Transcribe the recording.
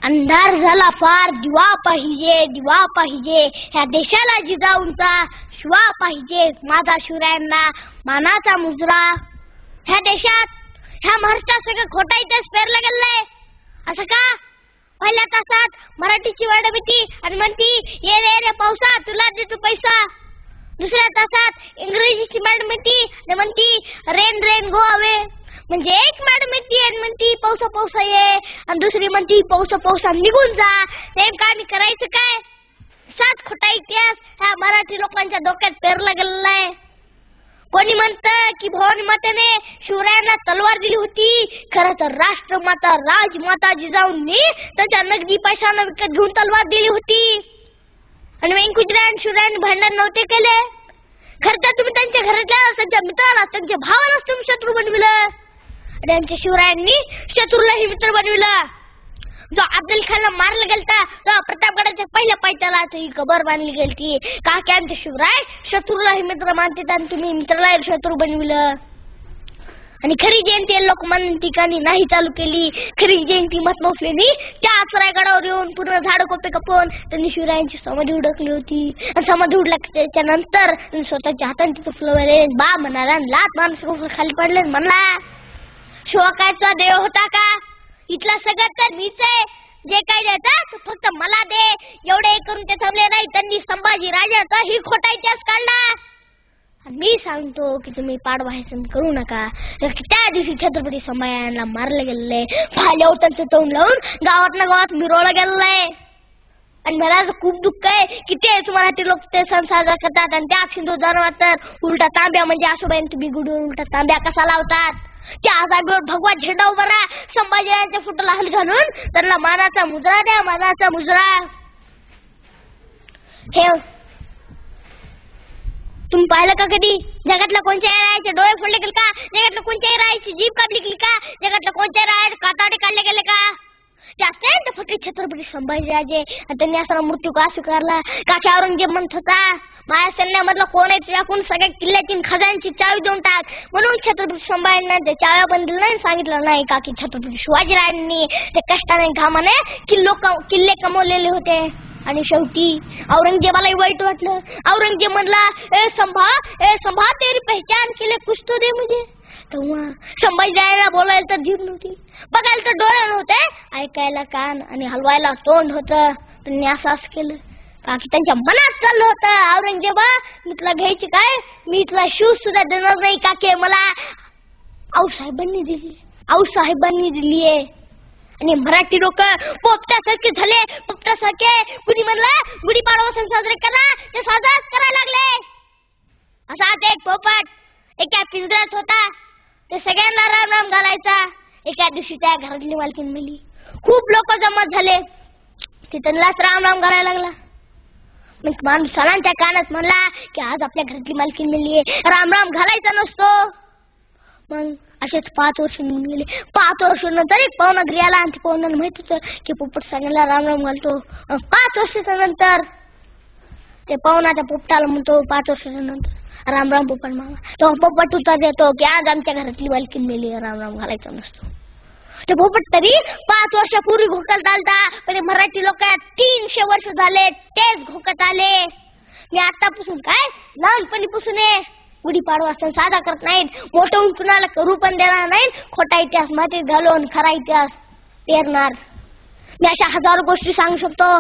अंधार झाला फार दिवा पाहिजे ह्या देशाला जिजाऊंचा शिवा पाहिजे माझा शिवरायांना मानाचा मुजरा। ह्या देशात ह्या महाराष्ट्रात सगळं खोटा इतिहास पेरला गेलाय असं का? पहिल्या तासात मराठीची वर्ड भीती आणि म्हणती ये रे पावसा तुला देतो पैसा। दुसऱ्या तासात इंग्रजीची मॅडम येते म्हणती रेन रेन गो अवे, म्हणजे एक मॅडम येते आणि म्हणती पावसा पावसा ये आणि दुसरी म्हणती पावसा पावसा निघून जा। नेमकं आम्ही करायचं काय? सात खोटा इतिहास ह्या मराठी लोकांच्या डोक्यात पेरला गेलेला आहे। कोणी म्हणतं की भवानी मातेने शिवरायांना तलवार दिली होती, खरं तर राष्ट्रमाता राजमाता जिजाऊंनी त्यांच्या नगदी पैशानं विकत घेऊन तलवार दिली होती। आणि वेंकुजराय आणि शिवरायांनी भांडण नव्हते केले, खरं तर तुम्ही त्यांच्या घरातल्या त्यांच्या मित्राला त्यांच्या भावालाच तुम्ही शत्रू बनविलं आणि आमच्या शिवरायांनी शत्रूलाही मित्र बनविलं। जो अफजल खानला मारला गेलता तेव्हा प्रतापगडाच्या पहिल्या पायथ्याला ही कबर बांधली गेलती का की आमचे शिवराय शत्रूलाही मित्र मानतात आणि तुम्ही मित्रालाही शत्रू बनविलं। आणि खरी जयंती लोकमान्य ठिकाणी नाही चालू केली, खरी जयंती महात्मा फुलेंनी त्या आचरागडावर येऊन पूर्ण झाड कोपे कापून त्यांनी शिवरायांची समाधी उडकली होती आणि समाधी उडल्याच्या नंतर स्वतःच्या हाताने तिथं फुलवले बा म्हणाला लात माणूस खाली पडले म्हणला शिवकायचा देव होता का? इथला सगळं तर मीच आहे, जे काय देतात फक्त मला दे एवढे करून ते थांबले नाही। त्यांनी संभाजी राजाचा ही खोटा इतिहास काढला। मी सांगतो की तुम्ही पाडवायसन करू नका। त्या दिवशी छत्रपती संभाजीला मारले गेले, फाल्यावर त्यांचं तोंड लावून गावात मिरवलं गेलंय आणि मला खूप दुःख आहे की तेच मराठी लोक ते सण साजरा करतात आणि त्याच हिंदू धर्मात तर उलटा तांब्या म्हणजे आसोबाईन तुम्ही गुडून उलटा तांब्या कसा लावतात? त्या जागेवर भगवा झेंडा उभा संभाजीराजांच्या फुटाला हल घालून त्यांना मानाचा मुजरा द्या, मानाचा मुजरा। हे तुम्ही पाहिलं का कधी? जगातल्या कोणत्याही रायाचे डोळे फोडले गेले का? जगातल्या कोणत्याही रायाची जीभ कापली गेली का? जगातल्या कोणत्याही रायाचे कातडे काढले गेले का? ते असते फक्त छत्रपती संभाजीराजे आणि त्यांनी असा मृत्यू का स्वीकारला का की औरंगजेब म्हणत होता माझ्या सैन्यामधला कोण आहे तुझ्याकडून सगळ्या किल्ल्याची खजान्याची चावी देऊन टाक, म्हणून छत्रपती संभाजींना ते चाव्या बंदिल नाही सांगितलं नाही का की छत्रपती शिवाजीराजांनी ते कष्टाने घामाने किल्ले कमवलेले होते। आणि शेवटी औरंगजेबालाही वाईट वाटलं। औरंगजेब म्हणला ए संभा तेरी पहचान केले कुछ तो दे मुझे। तेव्हा संभाजीराजांना बोलायला तर जीभ नव्हती, बघायला तर डोळे नव्हते, ऐकायला कान आणि हलवायला तोंड होतं। त्यांनी असं केलं का की त्यांच्या मनात चाललं होतं औरंगजेबा मी तुला घ्यायची काय, मी तुला शिव सुद्धा देणार नाही का की मला आऊसाहेबांनी दिलीये। आणि मराठी लोक पोपटासारखे झाले, पोपटासारखे कुणी म्हणलं गुढीपाडवा सण साजरे करा ते साजराच करायला लागले। असा एक पोपट एका पिंजऱ्यात होता, ते सगळ्यांना राम राम घालायचा। एका दिवशी त्या घरातली मालकीन मिली, खूप लोक जमा झाले, ते त्यांनाच राम राम घालायला लागला। मग माणूस सणांच्या कानात म्हणला की आज आपल्या घरातली मालकीन मिलीये, राम राम घालायचा नसतो। मग असेच 5 वर्ष निघून गेले। 5 वर्षानंतर एक पाहुणा घरी आला आणि पाहुण्याला माहित होतं की पोपट सांगायला राम राम घालतो। 5 वर्षाच्या नंतर ते पाहुणा त्या पोपटाला म्हणतो 5 वर्षाच्या नंतर राम राम पोपट मामा। तो पोपट उत्तर देतो की आज आमच्या घरातली मालकीन मेली, राम राम घालायचा नसतो। ते पोपट तरी 5 वर्षापूर्वी घोकत आलता, पण मराठी लोक 300 वर्ष झाले तेच घोकत आले। मी आतापासून काय लहानपणीपासून गुढीपाडवा सण साजरा करत नाहीत, मोठं होऊन कुणाला करू पण देणार नाही, खोटा इतिहास मातीत घालून खरा इतिहास पेरणार। मी अशा हजारो गोष्टी सांगू शकतो।